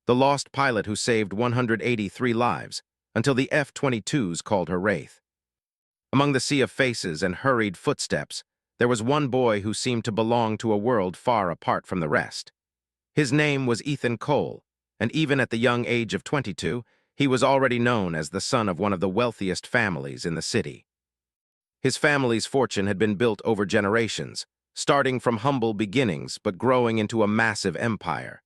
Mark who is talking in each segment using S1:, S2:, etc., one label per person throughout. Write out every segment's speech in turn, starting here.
S1: the lost pilot who saved 183 lives, until the F-22s called her Wraith. Among the sea of faces and hurried footsteps, there was one boy who seemed to belong to a world far apart from the rest. His name was Ethan Cole, and even at the young age of 22, he was already known as the son of one of the wealthiest families in the city. His family's fortune had been built over generations, starting from humble beginnings but growing into a massive empire.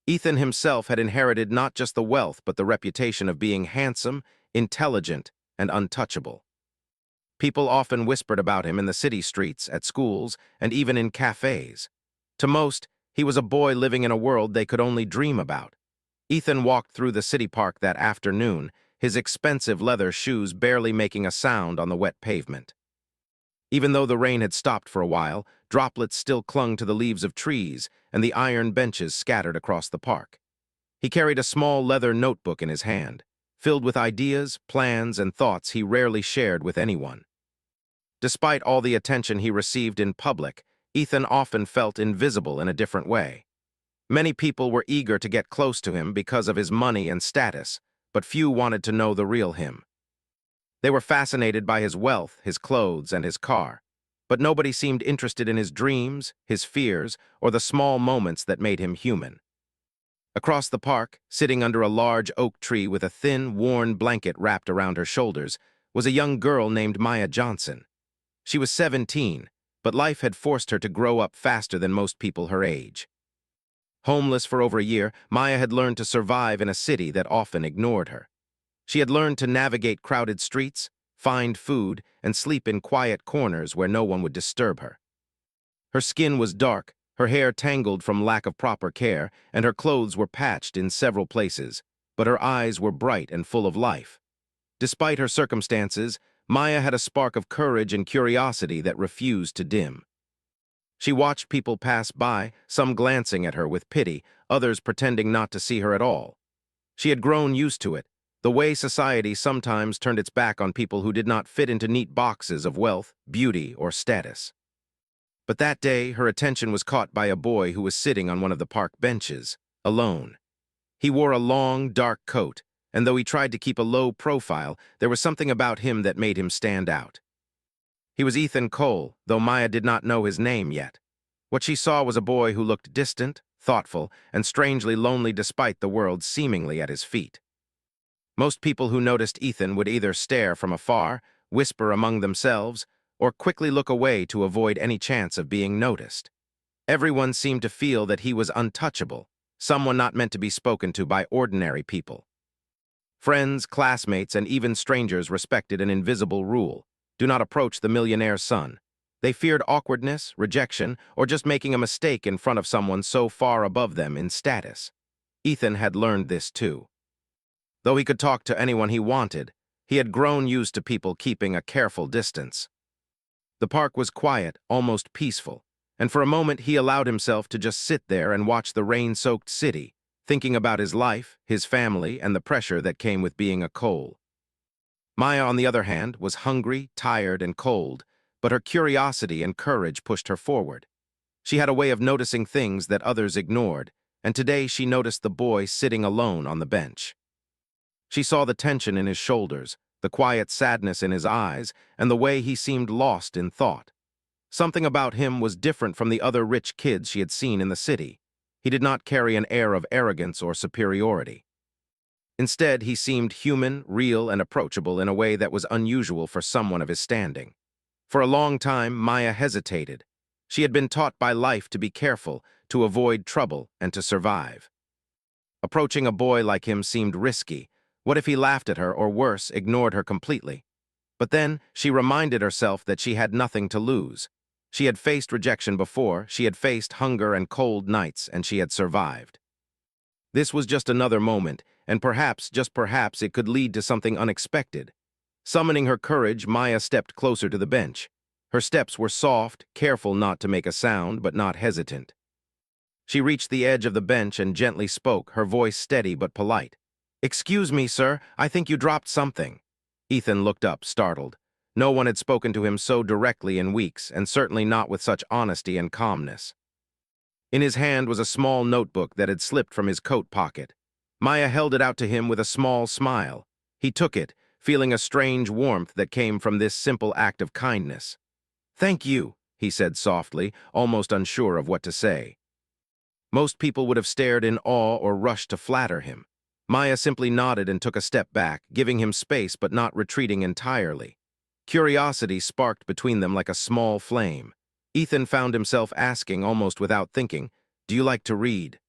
S1: Ethan himself had inherited not just the wealth but the reputation of being handsome, intelligent, and untouchable. People often whispered about him in the city streets, at schools, and even in cafes. To most, he was a boy living in a world they could only dream about. Ethan walked through the city park that afternoon, his expensive leather shoes barely making a sound on the wet pavement. Even though the rain had stopped for a while, droplets still clung to the leaves of trees and the iron benches scattered across the park. He carried a small leather notebook in his hand, filled with ideas, plans, and thoughts he rarely shared with anyone. Despite all the attention he received in public, Ethan often felt invisible in a different way. Many people were eager to get close to him because of his money and status, but few wanted to know the real him. They were fascinated by his wealth, his clothes, and his car, but nobody seemed interested in his dreams, his fears, or the small moments that made him human. Across the park, sitting under a large oak tree with a thin, worn blanket wrapped around her shoulders, was a young girl named Maya Johnson. She was 17, but life had forced her to grow up faster than most people her age. Homeless for over a year, Maya had learned to survive in a city that often ignored her. She had learned to navigate crowded streets, find food, and sleep in quiet corners where no one would disturb her. Her skin was dark, her hair tangled from lack of proper care, and her clothes were patched in several places, but her eyes were bright and full of life. Despite her circumstances, Maya had a spark of courage and curiosity that refused to dim. She watched people pass by, some glancing at her with pity, others pretending not to see her at all. She had grown used to it, the way society sometimes turned its back on people who did not fit into neat boxes of wealth, beauty, or status. But that day, her attention was caught by a boy who was sitting on one of the park benches, alone. He wore a long, dark coat, and though he tried to keep a low profile, there was something about him that made him stand out. He was Ethan Cole, though Maya did not know his name yet. What she saw was a boy who looked distant, thoughtful, and strangely lonely despite the world seemingly at his feet. Most people who noticed Ethan would either stare from afar, whisper among themselves, or quickly look away to avoid any chance of being noticed. Everyone seemed to feel that he was untouchable, someone not meant to be spoken to by ordinary people. Friends, classmates, and even strangers respected an invisible rule: do not approach the millionaire's son. They feared awkwardness, rejection, or just making a mistake in front of someone so far above them in status. Ethan had learned this too. Though he could talk to anyone he wanted, he had grown used to people keeping a careful distance. The park was quiet, almost peaceful, and for a moment he allowed himself to just sit there and watch the rain-soaked city, thinking about his life, his family, and the pressure that came with being a Cole. Maya, on the other hand, was hungry, tired, and cold, but her curiosity and courage pushed her forward. She had a way of noticing things that others ignored, and today she noticed the boy sitting alone on the bench. She saw the tension in his shoulders, the quiet sadness in his eyes, and the way he seemed lost in thought. Something about him was different from the other rich kids she had seen in the city. He did not carry an air of arrogance or superiority. Instead, he seemed human, real, and approachable in a way that was unusual for someone of his standing. For a long time, Maya hesitated. She had been taught by life to be careful, to avoid trouble, and to survive. Approaching a boy like him seemed risky. What if he laughed at her, or worse, ignored her completely? But then, she reminded herself that she had nothing to lose. She had faced rejection before, she had faced hunger and cold nights, and she had survived. This was just another moment, and perhaps, just perhaps, it could lead to something unexpected. Summoning her courage, Maya stepped closer to the bench. Her steps were soft, careful not to make a sound, but not hesitant. She reached the edge of the bench and gently spoke, her voice steady but polite. "Excuse me, sir, I think you dropped something." Ethan looked up, startled. No one had spoken to him so directly in weeks, and certainly not with such honesty and calmness. In his hand was a small notebook that had slipped from his coat pocket. Maya held it out to him with a small smile. He took it, feeling a strange warmth that came from this simple act of kindness. "Thank you," he said softly, almost unsure of what to say. Most people would have stared in awe or rushed to flatter him. Maya simply nodded and took a step back, giving him space but not retreating entirely. Curiosity sparked between them like a small flame. Ethan found himself asking, almost without thinking, "Do you like to read?"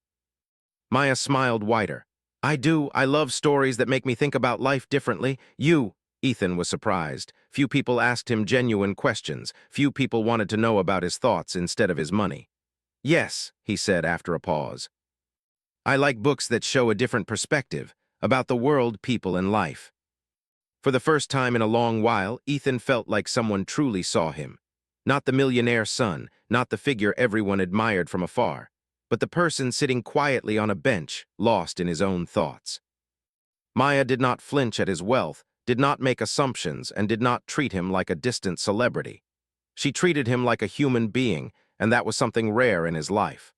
S1: Maya smiled wider. "I do. I love stories that make me think about life differently. You." Ethan was surprised. Few people asked him genuine questions. Few people wanted to know about his thoughts instead of his money. "Yes," he said after a pause. "I like books that show a different perspective, about the world, people, and life." For the first time in a long while, Ethan felt like someone truly saw him. Not the millionaire son, not the figure everyone admired from afar, but the person sitting quietly on a bench, lost in his own thoughts. Maya did not flinch at his wealth, did not make assumptions, and did not treat him like a distant celebrity. She treated him like a human being, and that was something rare in his life.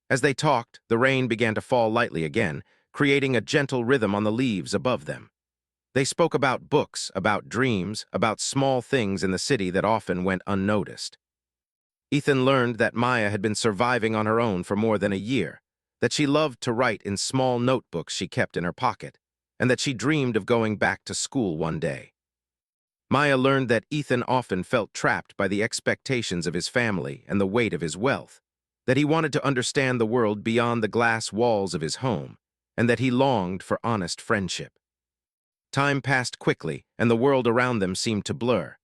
S1: As they talked, the rain began to fall lightly again, creating a gentle rhythm on the leaves above them. They spoke about books, about dreams, about small things in the city that often went unnoticed. Ethan learned that Maya had been surviving on her own for more than a year, that she loved to write in small notebooks she kept in her pocket, and that she dreamed of going back to school one day. Maya learned that Ethan often felt trapped by the expectations of his family and the weight of his wealth, that he wanted to understand the world beyond the glass walls of his home, and that he longed for honest friendship. Time passed quickly, and the world around them seemed to blur.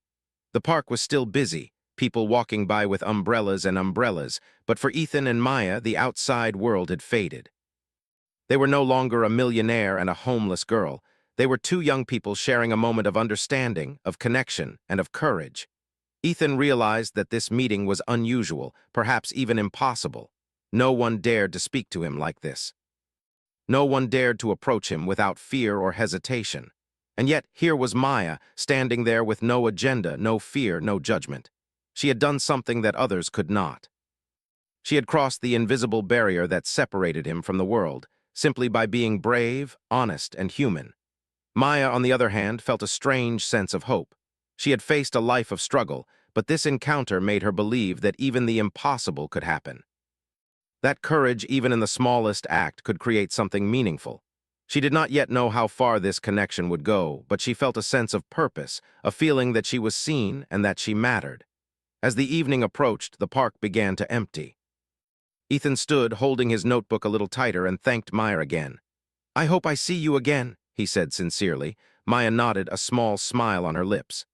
S1: The park was still busy, people walking by with umbrellas and umbrellas, but for Ethan and Maya, the outside world had faded. They were no longer a millionaire and a homeless girl. They were two young people sharing a moment of understanding, of connection, and of courage. Ethan realized that this meeting was unusual, perhaps even impossible. No one dared to speak to him like this. No one dared to approach him without fear or hesitation. And yet here was Maya, standing there with no agenda, no fear, no judgment. She had done something that others could not. She had crossed the invisible barrier that separated him from the world, simply by being brave, honest, and human. Maya, on the other hand, felt a strange sense of hope. She had faced a life of struggle, but this encounter made her believe that even the impossible could happen. That courage, even in the smallest act, could create something meaningful. She did not yet know how far this connection would go, but she felt a sense of purpose, a feeling that she was seen and that she mattered. As the evening approached, the park began to empty. Ethan stood, holding his notebook a little tighter, and thanked Maya again. "I hope I see you again," he said sincerely. Maya nodded, a small smile on her lips.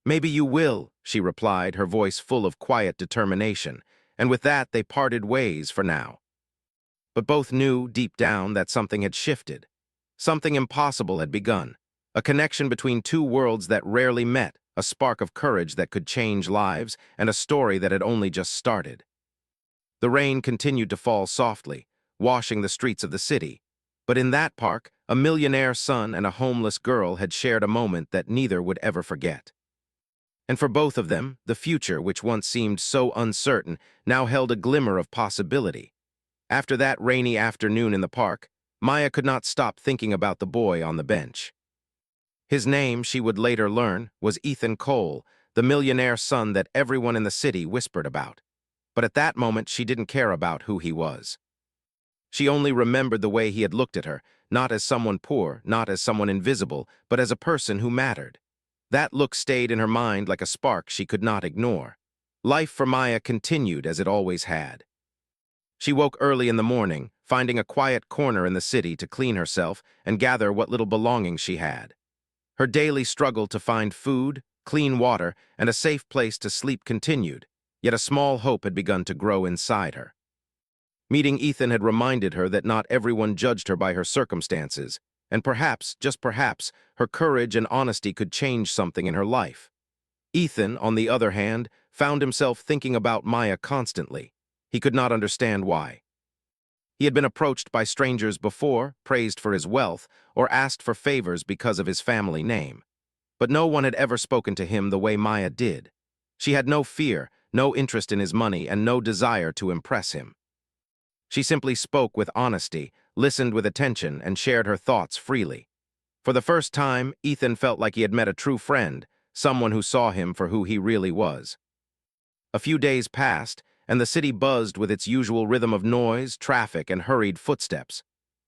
S1: "Maybe you will," she replied, her voice full of quiet determination, and with that they parted ways for now. But both knew, deep down, that something had shifted. Something impossible had begun, a connection between two worlds that rarely met, a spark of courage that could change lives, and a story that had only just started. The rain continued to fall softly, washing the streets of the city. But in that park, a millionaire son and a homeless girl had shared a moment that neither would ever forget. And for both of them, the future, which once seemed so uncertain, now held a glimmer of possibility. After that rainy afternoon in the park, Maya could not stop thinking about the boy on the bench. His name, she would later learn, was Ethan Cole, the millionaire son that everyone in the city whispered about. But at that moment, she didn't care about who he was. She only remembered the way he had looked at her, not as someone poor, not as someone invisible, but as a person who mattered. That look stayed in her mind like a spark she could not ignore. Life for Maya continued as it always had. She woke early in the morning, finding a quiet corner in the city to clean herself and gather what little belongings she had. Her daily struggle to find food, clean water, and a safe place to sleep continued, yet a small hope had begun to grow inside her. Meeting Ethan had reminded her that not everyone judged her by her circumstances, and perhaps, just perhaps, her courage and honesty could change something in her life. Ethan, on the other hand, found himself thinking about Maya constantly. He could not understand why. He had been approached by strangers before, praised for his wealth, or asked for favors because of his family name. But no one had ever spoken to him the way Maya did. She had no fear, no interest in his money, and no desire to impress him. She simply spoke with honesty, listened with attention, and shared her thoughts freely. For the first time, Ethan felt like he had met a true friend, someone who saw him for who he really was. A few days passed, and the city buzzed with its usual rhythm of noise, traffic, and hurried footsteps.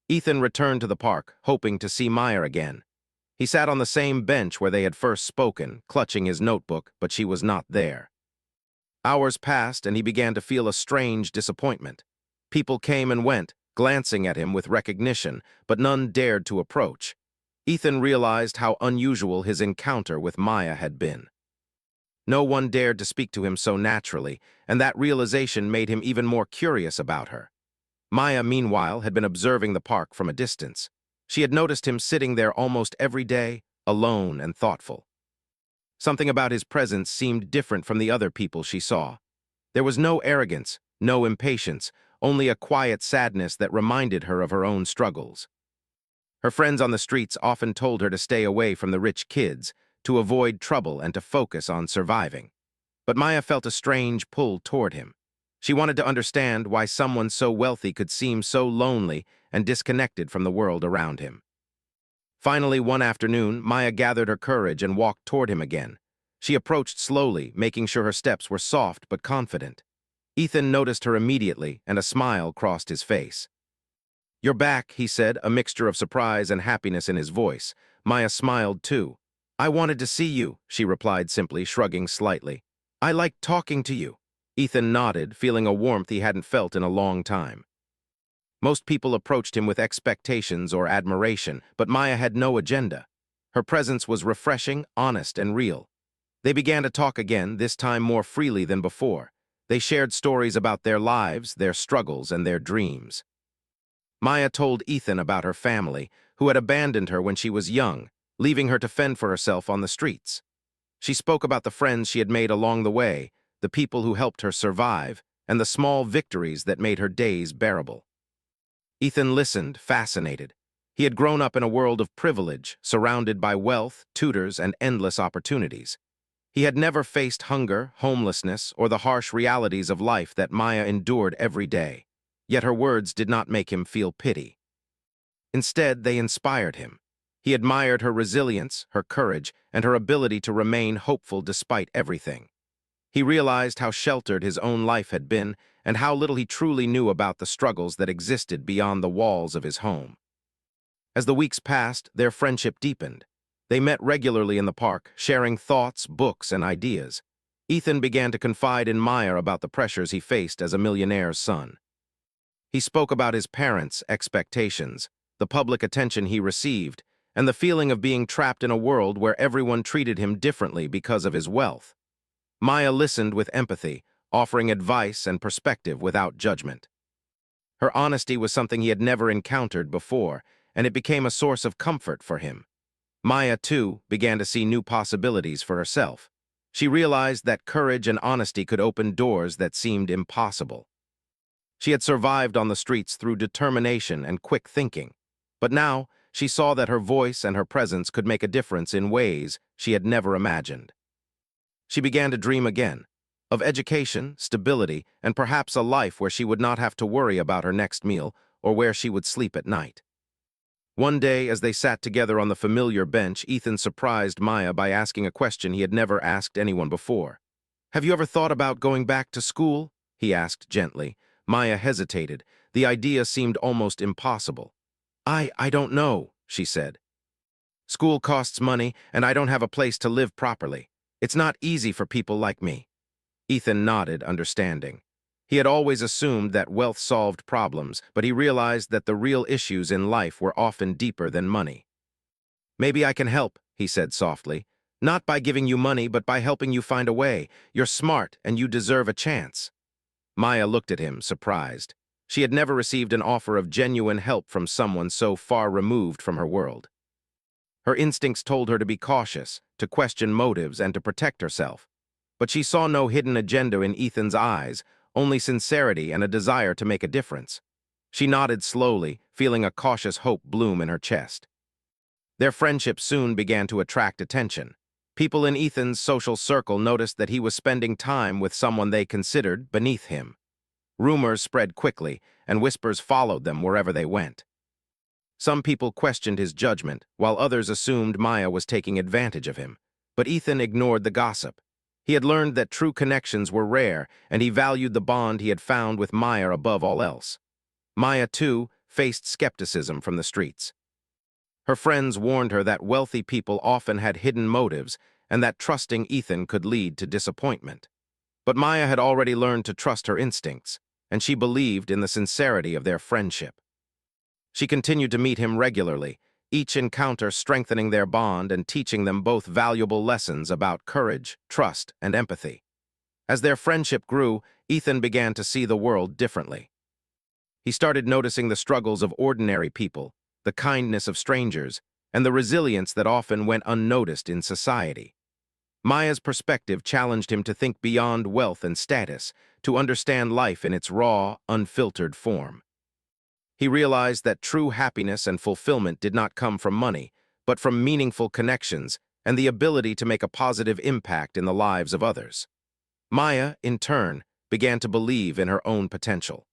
S1: Ethan returned to the park, hoping to see Maya again. He sat on the same bench where they had first spoken, clutching his notebook, but she was not there. Hours passed, and he began to feel a strange disappointment. People came and went, glancing at him with recognition, but none dared to approach. Ethan realized how unusual his encounter with Maya had been. No one dared to speak to him so naturally, and that realization made him even more curious about her. Maya, meanwhile, had been observing the park from a distance. She had noticed him sitting there almost every day, alone and thoughtful. Something about his presence seemed different from the other people she saw. There was no arrogance, no impatience, only a quiet sadness that reminded her of her own struggles. Her friends on the streets often told her to stay away from the rich kids, to avoid trouble and to focus on surviving. But Maya felt a strange pull toward him. She wanted to understand why someone so wealthy could seem so lonely and disconnected from the world around him. Finally, one afternoon, Maya gathered her courage and walked toward him again. She approached slowly, making sure her steps were soft but confident. Ethan noticed her immediately, and a smile crossed his face. "You're back," he said, a mixture of surprise and happiness in his voice. Maya smiled too. "I wanted to see you," she replied simply, shrugging slightly. "I liked talking to you." Ethan nodded, feeling a warmth he hadn't felt in a long time. Most people approached him with expectations or admiration, but Maya had no agenda. Her presence was refreshing, honest, and real. They began to talk again, this time more freely than before. They shared stories about their lives, their struggles, and their dreams. Maya told Ethan about her family, who had abandoned her when she was young, leaving her to fend for herself on the streets. She spoke about the friends she had made along the way, the people who helped her survive, and the small victories that made her days bearable. Ethan listened, fascinated. He had grown up in a world of privilege, surrounded by wealth, tutors, and endless opportunities. He had never faced hunger, homelessness, or the harsh realities of life that Maya endured every day. Yet her words did not make him feel pity. Instead, they inspired him. He admired her resilience, her courage, and her ability to remain hopeful despite everything. He realized how sheltered his own life had been and how little he truly knew about the struggles that existed beyond the walls of his home. As the weeks passed, their friendship deepened. They met regularly in the park, sharing thoughts, books, and ideas. Ethan began to confide in Maya about the pressures he faced as a millionaire's son. He spoke about his parents' expectations, the public attention he received, and the feeling of being trapped in a world where everyone treated him differently because of his wealth. Maya listened with empathy, offering advice and perspective without judgment. Her honesty was something he had never encountered before, and it became a source of comfort for him. Maya, too, began to see new possibilities for herself. She realized that courage and honesty could open doors that seemed impossible. She had survived on the streets through determination and quick thinking, but now she saw that her voice and her presence could make a difference in ways she had never imagined. She began to dream again, of education, stability, and perhaps a life where she would not have to worry about her next meal or where she would sleep at night. One day, as they sat together on the familiar bench, Ethan surprised Maya by asking a question he had never asked anyone before. "Have you ever thought about going back to school?" he asked gently. Maya hesitated. The idea seemed almost impossible. I don't know," she said. "School costs money, and I don't have a place to live properly. It's not easy for people like me." Ethan nodded, understanding. He had always assumed that wealth solved problems, but he realized that the real issues in life were often deeper than money. "Maybe I can help," he said softly. "Not by giving you money, but by helping you find a way. You're smart, and you deserve a chance." Maya looked at him, surprised. She had never received an offer of genuine help from someone so far removed from her world. Her instincts told her to be cautious, to question motives, and to protect herself. But she saw no hidden agenda in Ethan's eyes, only sincerity and a desire to make a difference. She nodded slowly, feeling a cautious hope bloom in her chest. Their friendship soon began to attract attention. People in Ethan's social circle noticed that he was spending time with someone they considered beneath him. Rumors spread quickly, and whispers followed them wherever they went. Some people questioned his judgment, while others assumed Maya was taking advantage of him. But Ethan ignored the gossip. He had learned that true connections were rare, and he valued the bond he had found with Maya above all else. Maya, too, faced skepticism from the streets. Her friends warned her that wealthy people often had hidden motives and that trusting Ethan could lead to disappointment. But Maya had already learned to trust her instincts, and she believed in the sincerity of their friendship. She continued to meet him regularly, each encounter strengthening their bond and teaching them both valuable lessons about courage, trust, and empathy. As their friendship grew, Ethan began to see the world differently. He started noticing the struggles of ordinary people, the kindness of strangers, and the resilience that often went unnoticed in society. Maya's perspective challenged him to think beyond wealth and status, to understand life in its raw, unfiltered form. He realized that true happiness and fulfillment did not come from money, but from meaningful connections and the ability to make a positive impact in the lives of others. Maya, in turn, began to believe in her own potential.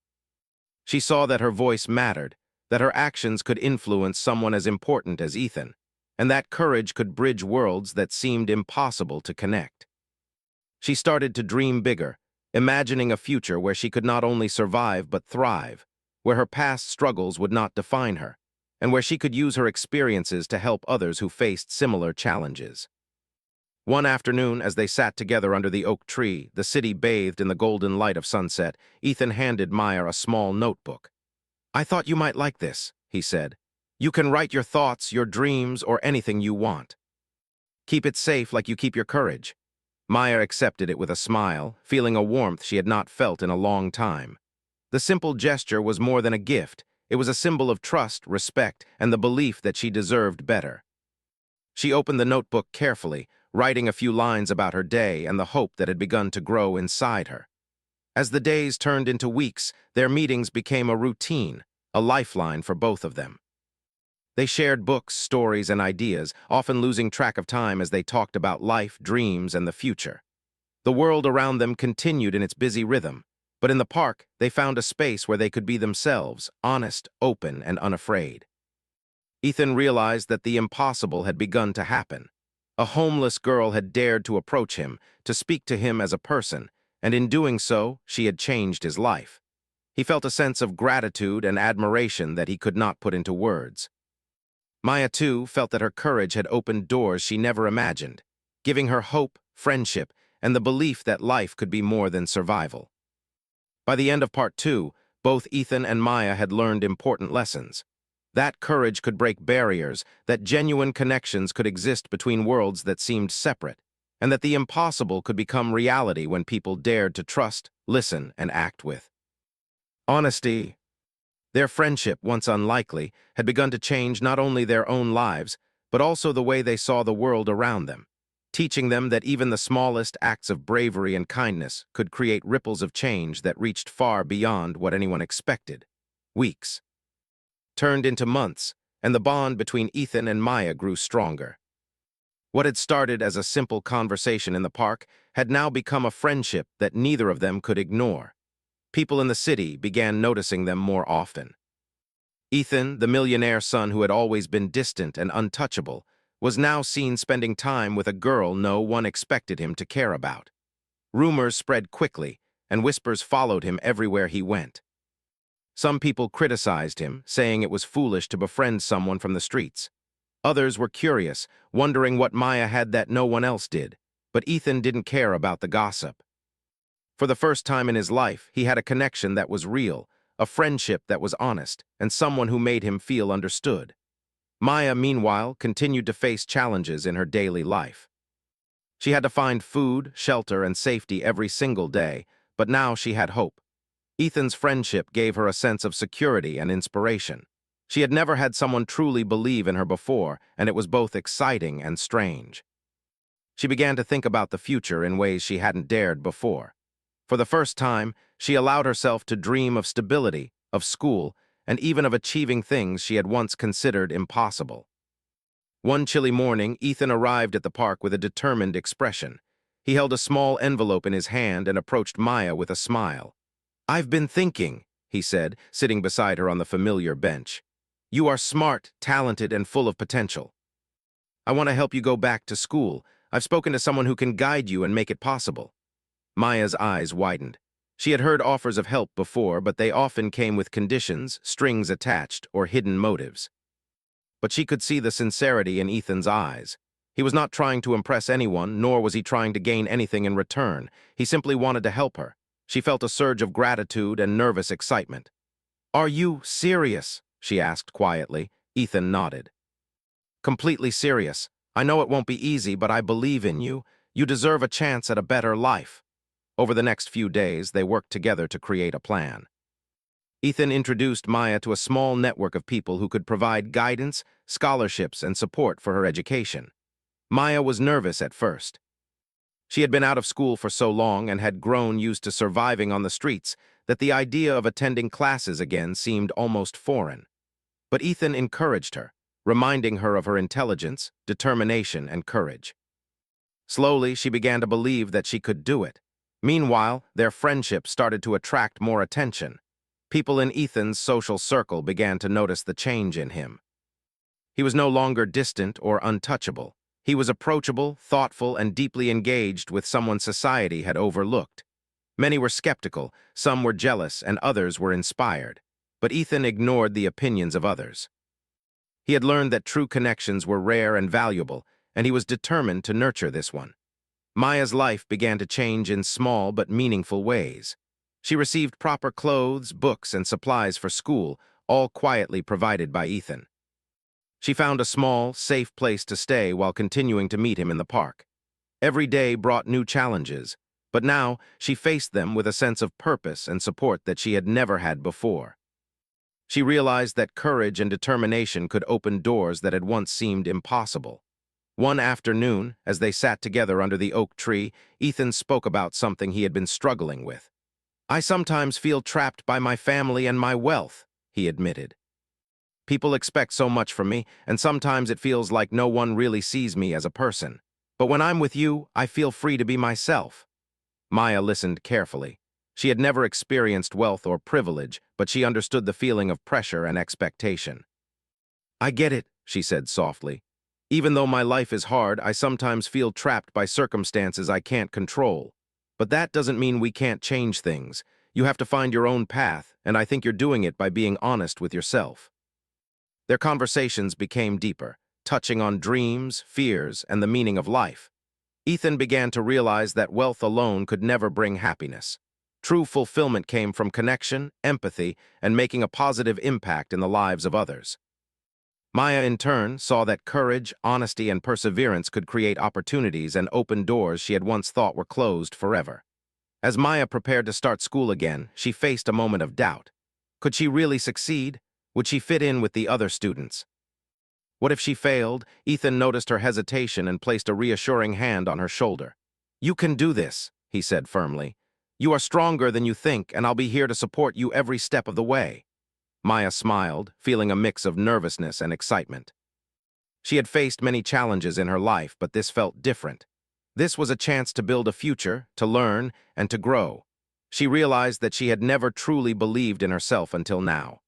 S1: She saw that her voice mattered, that her actions could influence someone as important as Ethan, and that courage could bridge worlds that seemed impossible to connect. She started to dream bigger, imagining a future where she could not only survive but thrive, where her past struggles would not define her, and where she could use her experiences to help others who faced similar challenges. One afternoon, as they sat together under the oak tree, the city bathed in the golden light of sunset, Ethan handed Maya a small notebook. "I thought you might like this," he said. "You can write your thoughts, your dreams, or anything you want. Keep it safe like you keep your courage." Maya accepted it with a smile, feeling a warmth she had not felt in a long time. The simple gesture was more than a gift. It was a symbol of trust, respect, and the belief that she deserved better. She opened the notebook carefully, writing a few lines about her day and the hope that had begun to grow inside her. As the days turned into weeks, their meetings became a routine, a lifeline for both of them. They shared books, stories, and ideas, often losing track of time as they talked about life, dreams, and the future. The world around them continued in its busy rhythm, but in the park, they found a space where they could be themselves, honest, open, and unafraid. Ethan realized that the impossible had begun to happen. A homeless girl had dared to approach him, to speak to him as a person, and in doing so, she had changed his life. He felt a sense of gratitude and admiration that he could not put into words. Maya, too, felt that her courage had opened doors she never imagined, giving her hope, friendship, and the belief that life could be more than survival. By the end of part 2, both Ethan and Maya had learned important lessons. That courage could break barriers, that genuine connections could exist between worlds that seemed separate, and that the impossible could become reality when people dared to trust, listen, and act with honesty. Their friendship, once unlikely, had begun to change not only their own lives, but also the way they saw the world around them, teaching them that even the smallest acts of bravery and kindness could create ripples of change that reached far beyond what anyone expected. Weeks turned into months, and the bond between Ethan and Maya grew stronger. What had started as a simple conversation in the park had now become a friendship that neither of them could ignore. People in the city began noticing them more often. Ethan, the millionaire son who had always been distant and untouchable, was now seen spending time with a girl no one expected him to care about. Rumors spread quickly, and whispers followed him everywhere he went. Some people criticized him, saying it was foolish to befriend someone from the streets. Others were curious, wondering what Maya had that no one else did, but Ethan didn't care about the gossip. For the first time in his life, he had a connection that was real, a friendship that was honest, and someone who made him feel understood. Maya, meanwhile, continued to face challenges in her daily life. She had to find food, shelter, and safety every single day, but now she had hope. Ethan's friendship gave her a sense of security and inspiration. She had never had someone truly believe in her before, and it was both exciting and strange. She began to think about the future in ways she hadn't dared before. For the first time, she allowed herself to dream of stability, of school, and even of achieving things she had once considered impossible. One chilly morning, Ethan arrived at the park with a determined expression. He held a small envelope in his hand and approached Maya with a smile. "I've been thinking," he said, sitting beside her on the familiar bench. You are smart, talented, and full of potential. I want to help you go back to school. I've spoken to someone who can guide you and make it possible." Maya's eyes widened. She had heard offers of help before, but they often came with conditions, strings attached, or hidden motives. But she could see the sincerity in Ethan's eyes. He was not trying to impress anyone, nor was he trying to gain anything in return. He simply wanted to help her. She felt a surge of gratitude and nervous excitement. "Are you serious?" she asked quietly. Ethan nodded. "Completely serious. I know it won't be easy, but I believe in you. You deserve a chance at a better life." Over the next few days, they worked together to create a plan. Ethan introduced Maya to a small network of people who could provide guidance, scholarships, and support for her education. Maya was nervous at first. She had been out of school for so long and had grown used to surviving on the streets that the idea of attending classes again seemed almost foreign. But Ethan encouraged her, reminding her of her intelligence, determination, and courage. Slowly, she began to believe that she could do it. Meanwhile, their friendship started to attract more attention. People in Ethan's social circle began to notice the change in him. He was no longer distant or untouchable. He was approachable, thoughtful, and deeply engaged with someone society had overlooked. Many were skeptical, some were jealous, and others were inspired. But Ethan ignored the opinions of others. He had learned that true connections were rare and valuable, and he was determined to nurture this one. Maya's life began to change in small but meaningful ways. She received proper clothes, books, and supplies for school, all quietly provided by Ethan. She found a small, safe place to stay while continuing to meet him in the park. Every day brought new challenges, but now she faced them with a sense of purpose and support that she had never had before. She realized that courage and determination could open doors that had once seemed impossible. One afternoon, as they sat together under the oak tree, Ethan spoke about something he had been struggling with. "I sometimes feel trapped by my family and my wealth," he admitted. "People expect so much from me, and sometimes it feels like no one really sees me as a person. But when I'm with you, I feel free to be myself." Maya listened carefully. She had never experienced wealth or privilege, but she understood the feeling of pressure and expectation. "I get it," she said softly. "Even though my life is hard, I sometimes feel trapped by circumstances I can't control. But that doesn't mean we can't change things. You have to find your own path, and I think you're doing it by being honest with yourself." Their conversations became deeper, touching on dreams, fears, and the meaning of life. Ethan began to realize that wealth alone could never bring happiness. True fulfillment came from connection, empathy, and making a positive impact in the lives of others. Maya, in turn, saw that courage, honesty, and perseverance could create opportunities and open doors she had once thought were closed forever. As Maya prepared to start school again, she faced a moment of doubt. Could she really succeed? Would she fit in with the other students? What if she failed? Ethan noticed her hesitation and placed a reassuring hand on her shoulder. "You can do this," he said firmly. "You are stronger than you think, and I'll be here to support you every step of the way." Maya smiled, feeling a mix of nervousness and excitement. She had faced many challenges in her life, but this felt different. This was a chance to build a future, to learn, and to grow. She realized that she had never truly believed in herself until now.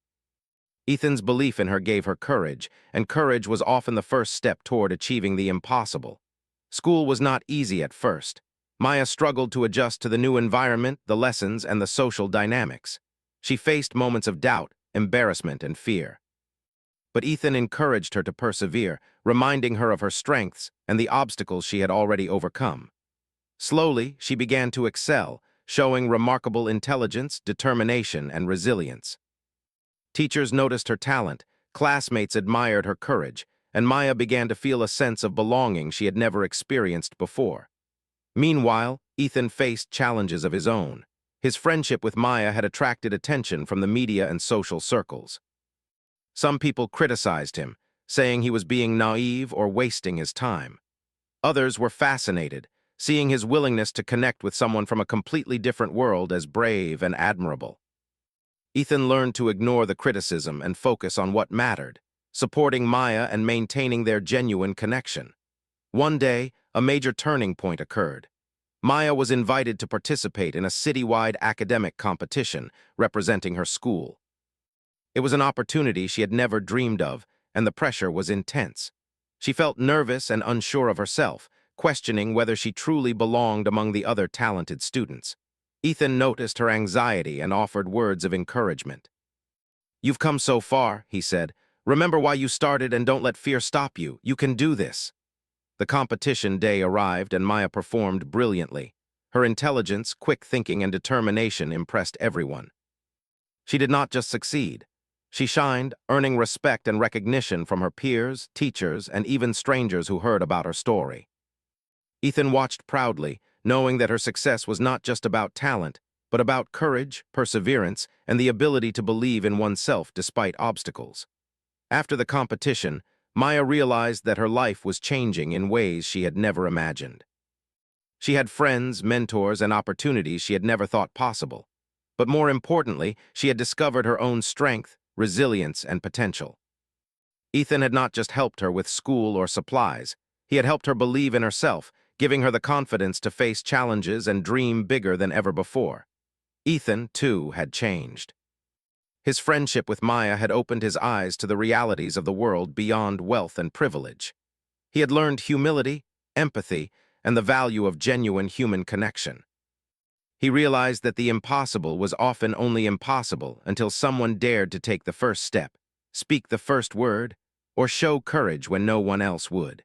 S1: Ethan's belief in her gave her courage, and courage was often the first step toward achieving the impossible. School was not easy at first. Maya struggled to adjust to the new environment, the lessons, and the social dynamics. She faced moments of doubt, embarrassment, and fear. But Ethan encouraged her to persevere, reminding her of her strengths and the obstacles she had already overcome. Slowly, she began to excel, showing remarkable intelligence, determination, and resilience. Teachers noticed her talent, classmates admired her courage, and Maya began to feel a sense of belonging she had never experienced before. Meanwhile, Ethan faced challenges of his own. His friendship with Maya had attracted attention from the media and social circles. Some people criticized him, saying he was being naive or wasting his time. Others were fascinated, seeing his willingness to connect with someone from a completely different world as brave and admirable. Ethan learned to ignore the criticism and focus on what mattered, supporting Maya and maintaining their genuine connection. One day, a major turning point occurred. Maya was invited to participate in a citywide academic competition representing her school. It was an opportunity she had never dreamed of, and the pressure was intense. She felt nervous and unsure of herself, questioning whether she truly belonged among the other talented students. Ethan noticed her anxiety and offered words of encouragement. "You've come so far," he said. "Remember why you started and don't let fear stop you. You can do this." The competition day arrived and Maya performed brilliantly. Her intelligence, quick thinking, and determination impressed everyone. She did not just succeed. She shined, earning respect and recognition from her peers, teachers, and even strangers who heard about her story. Ethan watched proudly, knowing that her success was not just about talent, but about courage, perseverance, and the ability to believe in oneself despite obstacles. After the competition, Maya realized that her life was changing in ways she had never imagined. She had friends, mentors, and opportunities she had never thought possible. But more importantly, she had discovered her own strength, resilience, and potential. Ethan had not just helped her with school or supplies. He had helped her believe in herself, giving her the confidence to face challenges and dream bigger than ever before. Ethan, too, had changed. His friendship with Maya had opened his eyes to the realities of the world beyond wealth and privilege. He had learned humility, empathy, and the value of genuine human connection. He realized that the impossible was often only impossible until someone dared to take the first step, speak the first word, or show courage when no one else would.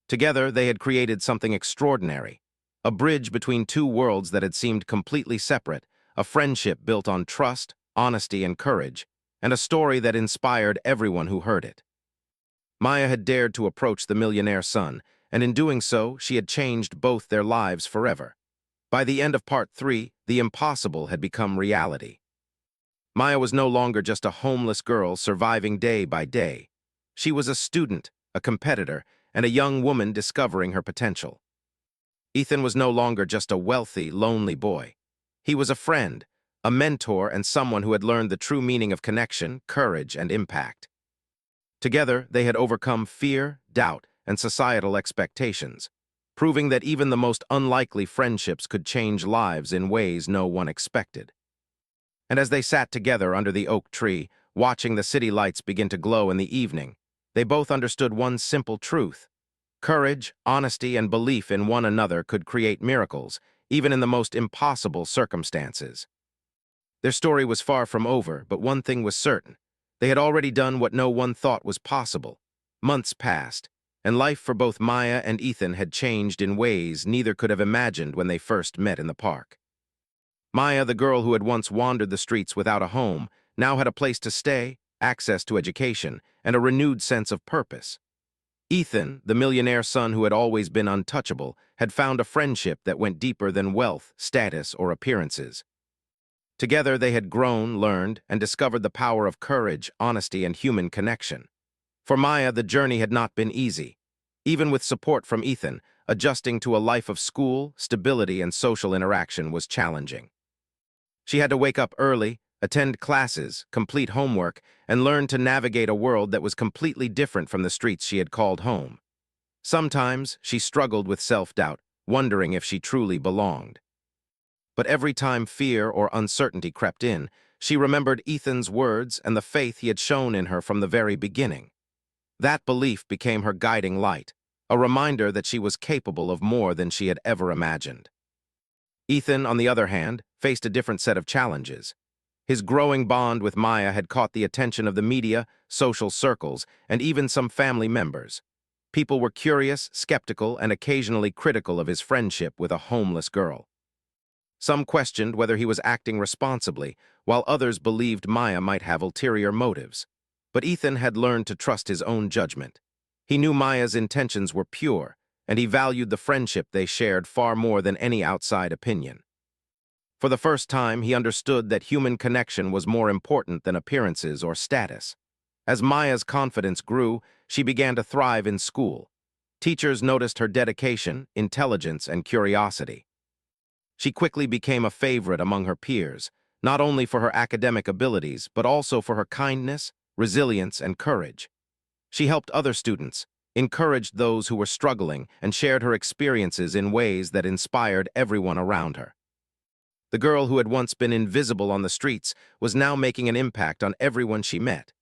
S1: Together, they had created something extraordinary, a bridge between two worlds that had seemed completely separate, a friendship built on trust, honesty, and courage, and a story that inspired everyone who heard it. Maya had dared to approach the millionaire son, and in doing so, she had changed both their lives forever. By the end of Part 3, the impossible had become reality. Maya was no longer just a homeless girl surviving day by day. She was a student, a competitor, and a young woman discovering her potential. Ethan was no longer just a wealthy, lonely boy. He was a friend, a mentor, and someone who had learned the true meaning of connection, courage, and impact. Together, they had overcome fear, doubt, and societal expectations, proving that even the most unlikely friendships could change lives in ways no one expected. And as they sat together under the oak tree, watching the city lights begin to glow in the evening, they both understood one simple truth. Courage, honesty, and belief in one another could create miracles, even in the most impossible circumstances. Their story was far from over, but one thing was certain. They had already done what no one thought was possible. Months passed, and life for both Maya and Ethan had changed in ways neither could have imagined when they first met in the park. Maya, the girl who had once wandered the streets without a home, now had a place to stay, access to education, and a renewed sense of purpose. Ethan, the millionaire son who had always been untouchable, had found a friendship that went deeper than wealth, status, or appearances. Together they had grown, learned, and discovered the power of courage, honesty, and human connection. For Maya, the journey had not been easy. Even with support from Ethan, adjusting to a life of school, stability, and social interaction was challenging. She had to wake up early, attend classes, complete homework, and learn to navigate a world that was completely different from the streets she had called home. Sometimes she struggled with self-doubt, wondering if she truly belonged. But every time fear or uncertainty crept in, she remembered Ethan's words and the faith he had shown in her from the very beginning. That belief became her guiding light, a reminder that she was capable of more than she had ever imagined. Ethan, on the other hand, faced a different set of challenges. His growing bond with Maya had caught the attention of the media, social circles, and even some family members. People were curious, skeptical, and occasionally critical of his friendship with a homeless girl. Some questioned whether he was acting responsibly, while others believed Maya might have ulterior motives. But Ethan had learned to trust his own judgment. He knew Maya's intentions were pure, and he valued the friendship they shared far more than any outside opinion. For the first time, he understood that human connection was more important than appearances or status. As Maya's confidence grew, she began to thrive in school. Teachers noticed her dedication, intelligence, and curiosity. She quickly became a favorite among her peers, not only for her academic abilities, but also for her kindness, resilience, and courage. She helped other students, encouraged those who were struggling, and shared her experiences in ways that inspired everyone around her. The girl who had once been invisible on the streets was now making an impact on everyone she met.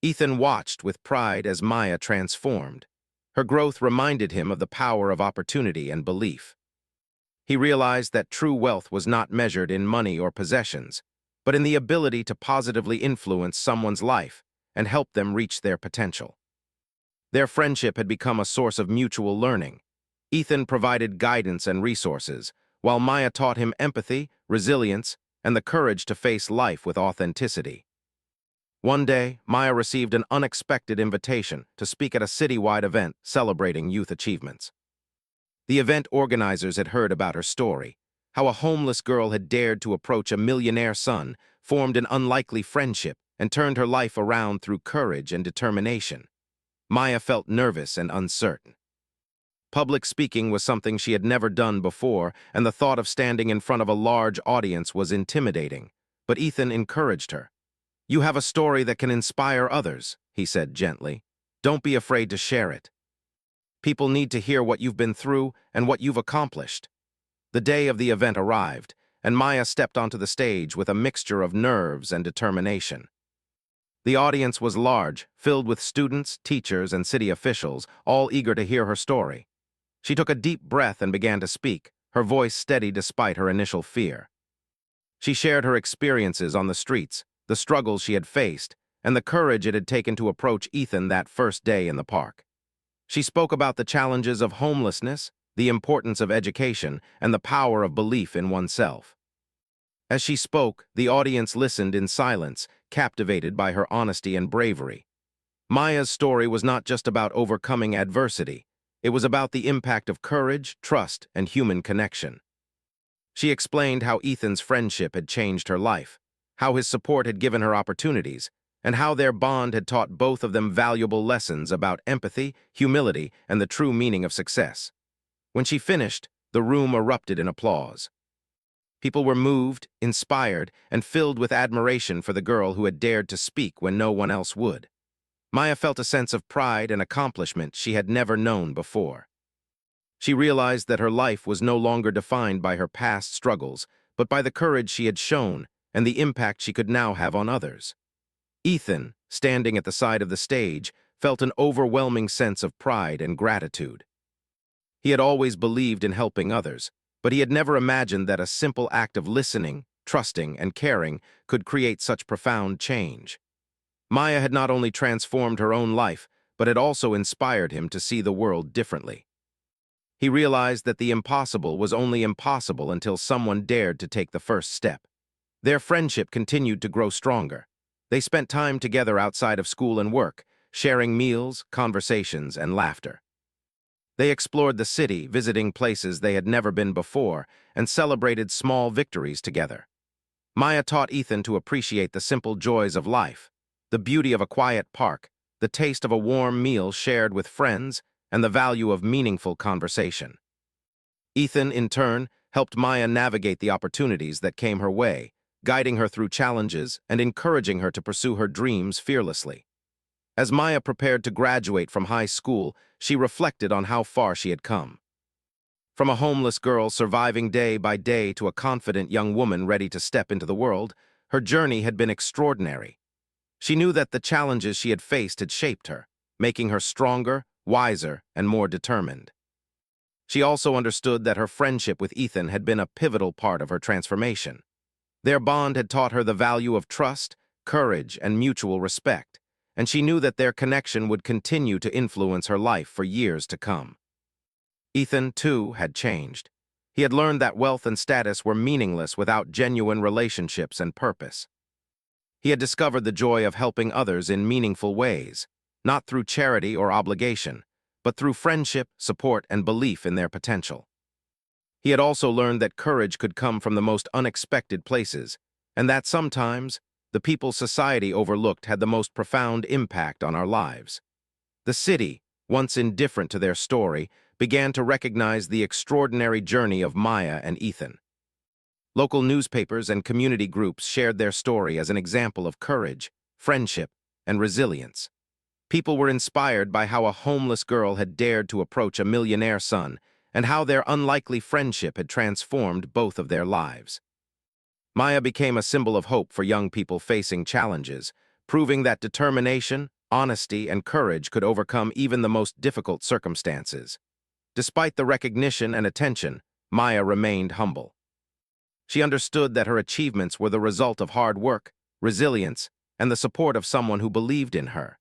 S1: Ethan watched with pride as Maya transformed. Her growth reminded him of the power of opportunity and belief. He realized that true wealth was not measured in money or possessions, but in the ability to positively influence someone's life and help them reach their potential. Their friendship had become a source of mutual learning. Ethan provided guidance and resources, while Maya taught him empathy, resilience, and the courage to face life with authenticity. One day, Maya received an unexpected invitation to speak at a citywide event celebrating youth achievements. The event organizers had heard about her story, how a homeless girl had dared to approach a millionaire son, formed an unlikely friendship, and turned her life around through courage and determination. Maya felt nervous and uncertain. Public speaking was something she had never done before, and the thought of standing in front of a large audience was intimidating. But Ethan encouraged her. "You have a story that can inspire others," he said gently. "Don't be afraid to share it. People need to hear what you've been through and what you've accomplished." The day of the event arrived, and Maya stepped onto the stage with a mixture of nerves and determination. The audience was large, filled with students, teachers, and city officials, all eager to hear her story. She took a deep breath and began to speak, her voice steady despite her initial fear. She shared her experiences on the streets, the struggles she had faced, and the courage it had taken to approach Ethan that first day in the park. She spoke about the challenges of homelessness, the importance of education, and the power of belief in oneself. As she spoke, the audience listened in silence, captivated by her honesty and bravery. Maya's story was not just about overcoming adversity. It was about the impact of courage, trust, and human connection. She explained how Ethan's friendship had changed her life, how his support had given her opportunities, and how their bond had taught both of them valuable lessons about empathy, humility, and the true meaning of success. When she finished, the room erupted in applause. People were moved, inspired, and filled with admiration for the girl who had dared to speak when no one else would. Maya felt a sense of pride and accomplishment she had never known before. She realized that her life was no longer defined by her past struggles, but by the courage she had shown and the impact she could now have on others. Ethan, standing at the side of the stage, felt an overwhelming sense of pride and gratitude. He had always believed in helping others, but he had never imagined that a simple act of listening, trusting, and caring could create such profound change. Maya had not only transformed her own life, but had also inspired him to see the world differently. He realized that the impossible was only impossible until someone dared to take the first step. Their friendship continued to grow stronger. They spent time together outside of school and work, sharing meals, conversations, and laughter. They explored the city, visiting places they had never been before, and celebrated small victories together. Maya taught Ethan to appreciate the simple joys of life, the beauty of a quiet park, the taste of a warm meal shared with friends, and the value of meaningful conversation. Ethan, in turn, helped Maya navigate the opportunities that came her way, guiding her through challenges and encouraging her to pursue her dreams fearlessly. As Maya prepared to graduate from high school, she reflected on how far she had come. From a homeless girl surviving day by day to a confident young woman ready to step into the world, her journey had been extraordinary. She knew that the challenges she had faced had shaped her, making her stronger, wiser, and more determined. She also understood that her friendship with Ethan had been a pivotal part of her transformation. Their bond had taught her the value of trust, courage, and mutual respect, and she knew that their connection would continue to influence her life for years to come. Ethan, too, had changed. He had learned that wealth and status were meaningless without genuine relationships and purpose. He had discovered the joy of helping others in meaningful ways, not through charity or obligation, but through friendship, support, and belief in their potential. He had also learned that courage could come from the most unexpected places, and that sometimes, the people society overlooked had the most profound impact on our lives. The city, once indifferent to their story, began to recognize the extraordinary journey of Maya and Ethan. Local newspapers and community groups shared their story as an example of courage, friendship, and resilience. People were inspired by how a homeless girl had dared to approach a millionaire son, and how their unlikely friendship had transformed both of their lives. Maya became a symbol of hope for young people facing challenges, proving that determination, honesty, and courage could overcome even the most difficult circumstances. Despite the recognition and attention, Maya remained humble. She understood that her achievements were the result of hard work, resilience, and the support of someone who believed in her.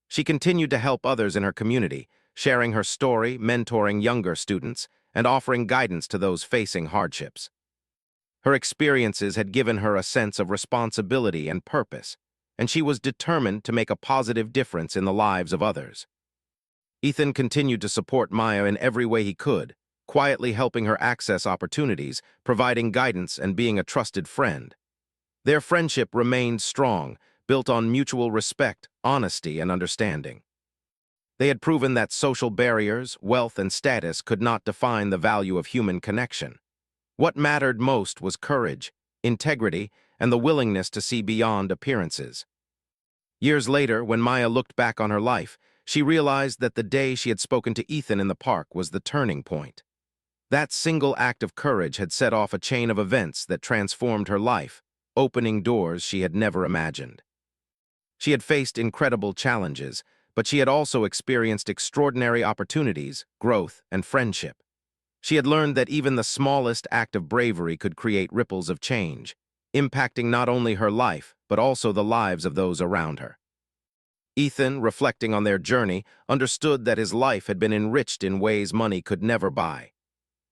S1: She continued to help others in her community, sharing her story, mentoring younger students, and offering guidance to those facing hardships. Her experiences had given her a sense of responsibility and purpose, and she was determined to make a positive difference in the lives of others. Ethan continued to support Maya in every way he could, quietly helping her access opportunities, providing guidance, and being a trusted friend. Their friendship remained strong, built on mutual respect, honesty, and understanding. They had proven that social barriers, wealth, and status could not define the value of human connection. What mattered most was courage, integrity, and the willingness to see beyond appearances. Years later, when Maya looked back on her life, she realized that the day she had spoken to Ethan in the park was the turning point. That single act of courage had set off a chain of events that transformed her life, opening doors she had never imagined. She had faced incredible challenges, but she had also experienced extraordinary opportunities, growth, and friendship. She had learned that even the smallest act of bravery could create ripples of change, impacting not only her life, but also the lives of those around her. Ethan, reflecting on their journey, understood that his life had been enriched in ways money could never buy.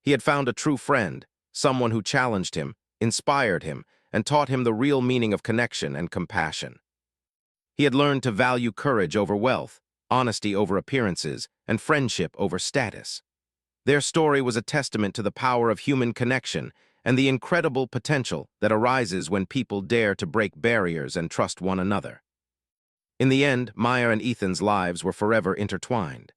S1: He had found a true friend, someone who challenged him, inspired him, and taught him the real meaning of connection and compassion. He had learned to value courage over wealth, honesty over appearances, and friendship over status. Their story was a testament to the power of human connection and the incredible potential that arises when people dare to break barriers and trust one another. In the end, Maya and Ethan's lives were forever intertwined.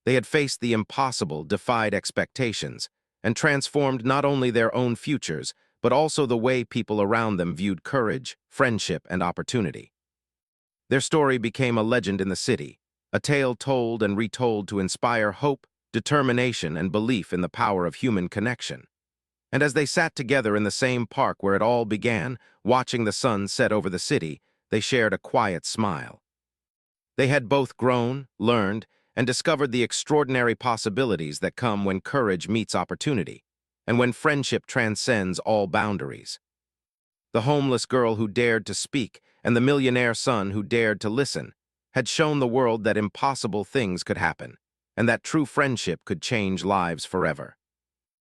S1: They had faced the impossible, defied expectations, and transformed not only their own futures, but also the way people around them viewed courage, friendship, and opportunity. Their story became a legend in the city, a tale told and retold to inspire hope, determination, and belief in the power of human connection. And as they sat together in the same park where it all began, watching the sun set over the city, they shared a quiet smile. They had both grown, learned, and discovered the extraordinary possibilities that come when courage meets opportunity, and when friendship transcends all boundaries. The homeless girl who dared to speak and the millionaire son who dared to listen had shown the world that impossible things could happen, and that true friendship could change lives forever.